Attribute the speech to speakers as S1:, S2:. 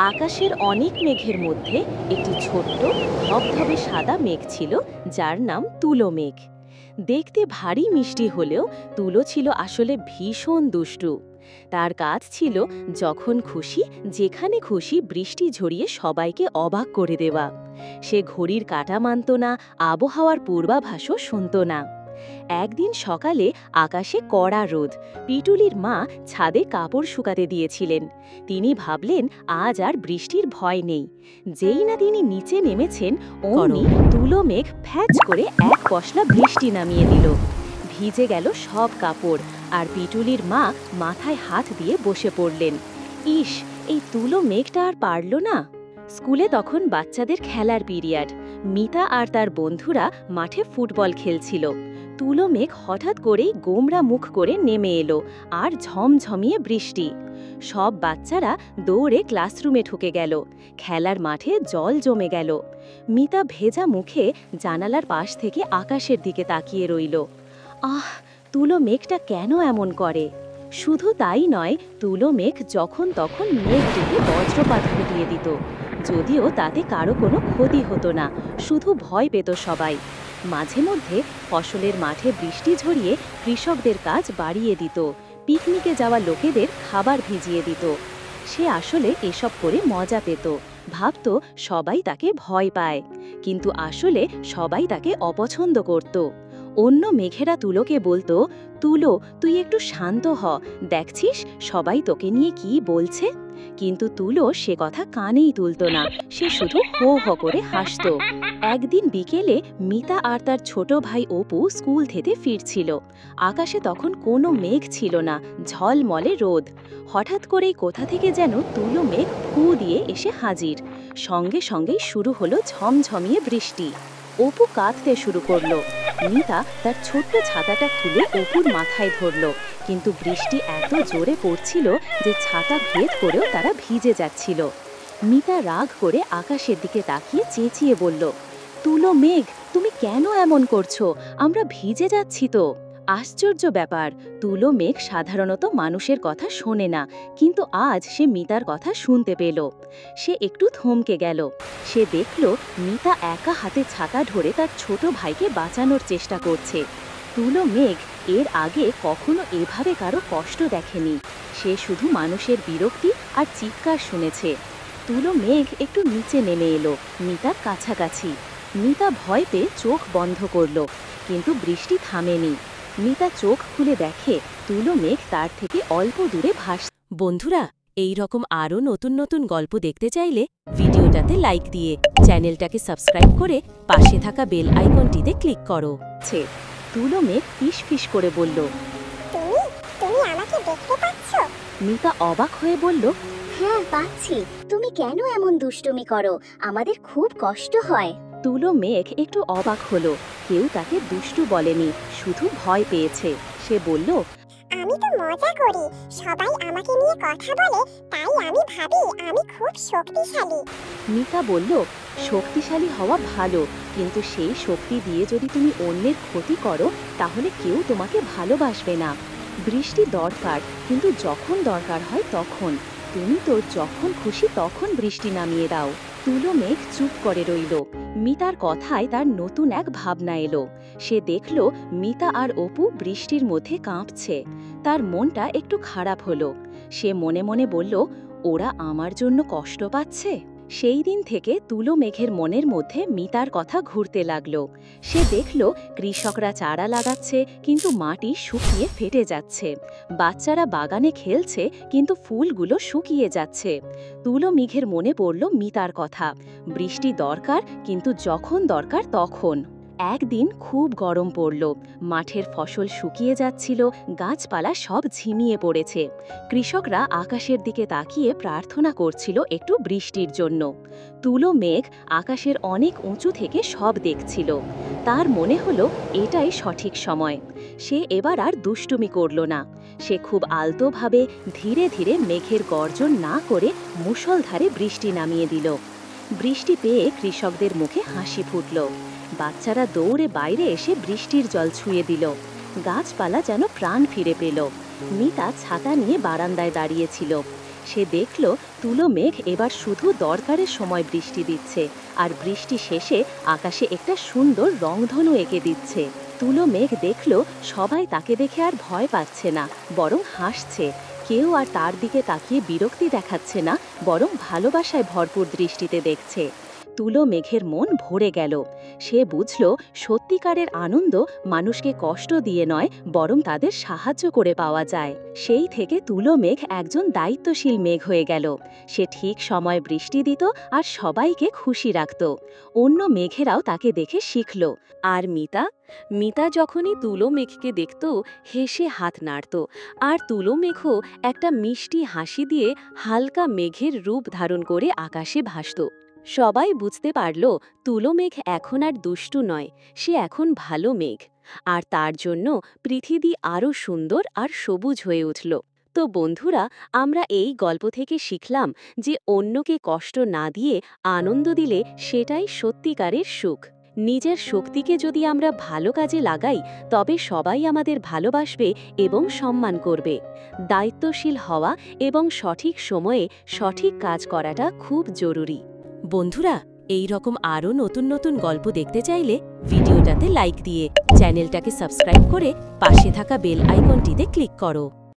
S1: আকাশের অনেক মেঘের মধ্যে একটি ছোট্ট ধবধবে সাদা মেঘ ছিল, যার নাম তুলো মেঘ। দেখতে ভারী মিষ্টি হলেও তুলো ছিল আসলে ভীষণ দুষ্টু। তার কাজ ছিল যখন খুশি যেখানে খুশি বৃষ্টি ঝরিয়ে সবাইকে অবাক করে দেওয়া। সে ঘড়ির কাঁটা মানত না, আবহাওয়ার পূর্বাভাসও শুনত না। একদিন সকালে আকাশে কড়া রোদ। পিটুলির মা ছাদে কাপড় শুকাতে দিয়েছিলেন। তিনি ভাবলেন আজ আর বৃষ্টির ভয় নেই। যেই না তিনি নিচে নেমেছেন, অমনি তুলো মেঘ ফ্যাচ করে এক পশলা বৃষ্টি নামিয়ে দিল। ভিজে গেল সব কাপড়, আর পিটুলির মা মাথায় হাত দিয়ে বসে পড়লেন। ইস, এই তুলো মেঘটা আর পারল না। স্কুলে তখন বাচ্চাদের খেলার পিরিয়ড। মিতা আর তার বন্ধুরা মাঠে ফুটবল খেলছিল। তুলো মেঘ হঠাৎ করেই গোমরা মুখ করে নেমে এলো, আর ঝমঝমিয়ে বৃষ্টি। সব বাচ্চারা দৌড়ে ক্লাসরুমে ঢুকে গেল। খেলার মাঠে জল জমে গেল। মিতা ভেজা মুখে জানালার পাশ থেকে আকাশের দিকে তাকিয়ে রইল। আহ, তুলো মেঘটা কেন এমন করে? শুধু তাই নয়, তুলো মেঘ যখন তখন মেঘ ডেকে বজ্রপাত ঘটিয়ে দিত। যদিও তাতে কারো কোনো ক্ষতি হতো না, শুধু ভয় পেত সবাই। মাঝে মধ্যে ফসলের মাঠে বৃষ্টি ঝরিয়ে কৃষকদের কাজ বাড়িয়ে দিত, পিকনিকে যাওয়া লোকেদের খাবার ভিজিয়ে দিত। সে আসলে এসব করে মজা পেত, ভাবত সবাই তাকে ভয় পায়। কিন্তু আসলে সবাই তাকে অপছন্দ করত। অন্য মেঘেরা তুলোকে বলতো, তুলো, তুই একটু শান্ত হ, দেখছিস সবাই তোকে নিয়ে কি বলছে। কিন্তু তুলো সে কথা কানেই তুলত না, সে শুধু হো হো করে হাসত। একদিন বিকেলে মিতা আর তার ছোট ভাই অপু স্কুল থেকে ফিরছিল। আকাশে তখন কোনো মেঘ ছিল না, ঝলমলে রোদ। হঠাৎ করেই কোথা থেকে যেন তুলো মেঘ ফু দিয়ে এসে হাজির। সঙ্গে সঙ্গেই শুরু হলো ঝমঝমিয়ে বৃষ্টি। অপু কাঁদতে শুরু করলো। মিতা তার ছোট্ট ছাতাটা খুলে অপুর মাথায় ধরল, কিন্তু বৃষ্টি এত জোরে পড়ছিল যে ছাতা ভেদ করেও তারা ভিজে যাচ্ছিল। মিতা রাগ করে আকাশের দিকে তাকিয়ে চেঁচিয়ে বলল, তুলো মেঘ, তুমি কেন এমন করছো? আমরা ভিজে যাচ্ছি তো। আশ্চর্য ব্যাপার, তুলো মেঘ সাধারণত মানুষের কথা শোনে না, কিন্তু আজ সে মিতার কথা শুনতে পেল। সে একটু থমকে গেল। সে দেখল মিতা একা হাতে ছাতা ধরে তার ছোট ভাইকে বাঁচানোর চেষ্টা করছে। তুলো মেঘ এর আগে কখনো এভাবে কারো কষ্ট দেখেনি। সে শুধু মানুষের বিরক্তি আর চিৎকার শুনেছে। তুলো মেঘ একটু নিচে নেমে এলো, মিতার কাছাকাছি। মিতা ভয় পেয়ে চোখ বন্ধ করল, কিন্তু বৃষ্টি থামেনি। মিতা চোখ খুলে দেখে তুলো মেঘ তার থেকে অল্প দূরে বন্ধুরা, এই রকম আরও নতুন নতুন গল্প দেখতে চাইলে ভিডিওটাতে লাইক দিয়ে চ্যানেলটাকে সাবস্ক্রাইব করে পাশে থাকা বেল আইকনটিতে ক্লিক করো। তুলো মেঘ ফিস ফিস করে বলল,
S2: তুমি তুমি আমাকে দেখতে পাচ্ছ?
S1: মিতা অবাক হয়ে বলল,
S2: হ্যাঁ, পাচ্ছি। তুমি কেন এমন দুষ্টুমি করো? আমাদের খুব কষ্ট হয়।
S1: তুলো মেঘ একটু অবাক হলো। কেউ তাকে দুষ্টু বলেনি, শুধু ভয় পেয়েছে। সে বলল,
S2: আমি তো মজা করি, সবাই আমাকে নিয়ে কথা বলে, তাই আমি ভাবি আমি খুব শক্তিশালী।
S1: মিতা বলল, শক্তিশালী হওয়া ভালো, কিন্তু সেই শক্তি দিয়ে যদি তুমি অন্যের ক্ষতি করো, তাহলে কেউ তোমাকে ভালোবাসবে না। বৃষ্টি দরকার, কিন্তু যখন দরকার হয় তখন। তুমি তো যখন খুশি তখন বৃষ্টি নামিয়ে দাও। তুলো মেঘ চুপ করে রইল। মিতার কথায় তার নতুন এক ভাবনা এলো। সে দেখল মিতা আর অপু বৃষ্টির মধ্যে কাঁপছে। তার মনটা একটু খারাপ হলো। সে মনে মনে বলল, ওরা আমার জন্য কষ্ট পাচ্ছে। সেই দিন থেকে তুলো মেঘের মনের মধ্যে মিতার কথা ঘুরতে লাগলো। সে দেখল কৃষকরা চারা লাগাচ্ছে, কিন্তু মাটি শুকিয়ে ফেটে যাচ্ছে। বাচ্চারা বাগানে খেলছে, কিন্তু ফুলগুলো শুকিয়ে যাচ্ছে। তুলো মেঘের মনে পড়ল মিতার কথা, বৃষ্টি দরকার, কিন্তু যখন দরকার তখন। একদিন খুব গরম পড়ল। মাঠের ফসল শুকিয়ে যাচ্ছিল, গাছপালা সব ঝিমিয়ে পড়েছে। কৃষকরা আকাশের দিকে তাকিয়ে প্রার্থনা করছিল একটু বৃষ্টির জন্য। তুলো মেঘ আকাশের অনেক উঁচু থেকে সব দেখছিল। তার মনে হলো এটাই সঠিক সময়। সে এবার আর দুষ্টুমি করল না। সে খুব আলতোভাবে ধীরে ধীরে মেঘের গর্জন না করে মুষলধারে বৃষ্টি নামিয়ে দিল। বৃষ্টি পেয়ে কৃষকদের মুখে হাসি ফুটল। বাচ্চারা দৌড়ে বাইরে এসে বৃষ্টির জল ছুঁয়ে দিল। গাছপালা যেন প্রাণ ফিরে পেল। মিতা ছাতা নিয়ে বারান্দায় দাঁড়িয়েছিল। সে দেখল তুলো মেঘ এবার শুধু দরকারের সময় বৃষ্টি দিচ্ছে, আর বৃষ্টি শেষে আকাশে একটা সুন্দর রংধনু এঁকে দিচ্ছে। তুলো মেঘ দেখল সবাই তাকে দেখে আর ভয় পাচ্ছে না, বরং হাসছে। কেউ আর তার দিকে তাকিয়ে বিরক্তি দেখাচ্ছে না, বরং ভালোবাসায় ভরপুর দৃষ্টিতে দেখছে। তুলো মেঘের মন ভরে গেল। সে বুঝল সত্যিকারের আনন্দ মানুষকে কষ্ট দিয়ে নয়, বরং তাদের সাহায্য করে পাওয়া যায়। সেই থেকে তুলো মেঘ একজন দায়িত্বশীল মেঘ হয়ে গেল। সে ঠিক সময় বৃষ্টি দিত আর সবাইকে খুশি রাখত। অন্য মেঘেরাও তাকে দেখে শিখল। আর মিতা যখনই তুলো মেঘকে দেখত, হেসে হাত নাড়ত, আর তুলো মেঘও একটা মিষ্টি হাসি দিয়ে হালকা মেঘের রূপ ধারণ করে আকাশে ভাসত। সবাই বুঝতে পারল তুলো মেঘ এখন আর দুষ্টু নয়, সে এখন ভালো মেঘ। আর তার জন্য পৃথিবী আরও সুন্দর আর সবুজ হয়ে উঠল। তো বন্ধুরা, আমরা এই গল্প থেকে শিখলাম যে অন্যকে কষ্ট না দিয়ে আনন্দ দিলে সেটাই সত্যিকারের সুখ। নিজের শক্তিকে যদি আমরা ভালো কাজে লাগাই, তবে সবাই আমাদের ভালোবাসবে এবং সম্মান করবে। দায়িত্বশীল হওয়া এবং সঠিক সময়ে সঠিক কাজ করাটা খুব জরুরি। বন্ধুরা, এই রকম আরও নতুন নতুন গল্প দেখতে চাইলে ভিডিওটাতে লাইক দিয়ে চ্যানেলটাকে সাবস্ক্রাইব করে পাশে থাকা বেল আইকনটিতে ক্লিক করো।